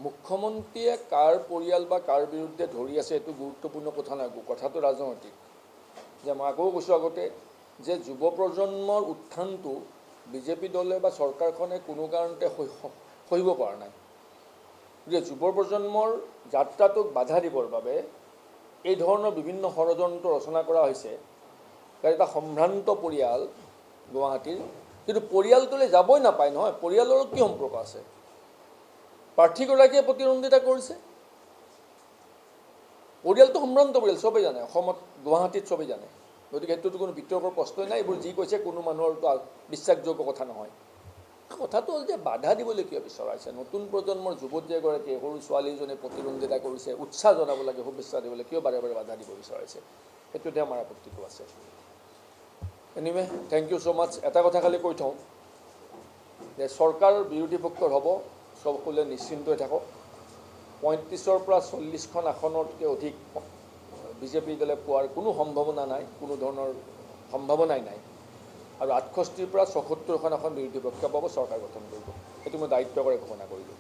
মুখ্যমন্ত্ৰীয়ে কাৰ পৰিয়াল বা কাৰ বিৰুদ্ধে ধৰি আছে এইটো গুৰুত্বপূৰ্ণ কথা নাই, কথাটো ৰাজনৈতিক। যে মই আকৌ কৈছোঁ আগতে যে যুৱ প্ৰজন্মৰ উত্থানটো বিজেপি দলে বা চৰকাৰখনে কোনো কাৰণতে সহিব পৰা নাই। যে যুৱ প্ৰজন্মৰ যাত্ৰাটোক বাধা দিবৰ বাবে এই ধৰণৰ বিভিন্ন ষড়যন্ত্ৰ ৰচনা কৰা হৈছে। এটা সম্ভ্ৰান্ত পৰিয়াল গুৱাহাটীৰ, কিন্তু পৰিয়ালটোলৈ যাবই নাপায় নহয়, পৰিয়ালৰ কি সম্পৰ্ক আছে? প্ৰাৰ্থীগৰাকীয়ে প্ৰতিদ্বন্দ্বিতা কৰিছে, পৰিয়ালটো সম্ভ্ৰান্ত পৰিয়াল, চবেই জানে, অসমত গুৱাহাটীত চবেই জানে। গতিকে সেইটোতো কোনো বিতৰ্কৰ প্ৰশ্নই নাই। এইবোৰ যি কৈছে কোনো মানুহৰতো বিশ্বাসযোগ্য কথা নহয়। কথাটো হ'ল যে বাধা দিবলৈ কিয় বিচৰাইছে? নতুন প্ৰজন্মৰ যুৱতী এগৰাকীয়ে, সৰু ছোৱালীজনীয়ে প্ৰতিদ্বন্দ্বিতা কৰিছে, উৎসাহ জনাব লাগে, শুভেচ্ছা দিবলৈ কিয় বাৰে বাৰে বাধা দিব বিচৰাইছে? সেইটোতে আমাৰ আপত্তিটো আছে। এনিৱে থেংক ইউ ছ' মাছ। এটা কথা খালি কৈ থওঁ যে চৰকাৰ বিৰোধী পক্ষৰ হ'ব, সকলোৱে নিশ্চিন্ত হৈ থাকক। 35ৰ পৰা 40খন আসনতকৈ অধিক বিজেপি দলে পোৱাৰ কোনো সম্ভাৱনা নাই, কোনো ধৰণৰ সম্ভাৱনাই নাই। আৰু 68ৰ পৰা 76খন আসন বিৰোধী পক্ষই পাব, চৰকাৰ গঠন কৰিব। সেইটো মই দায়িত্ব কৰি ঘোষণা কৰিলোঁ।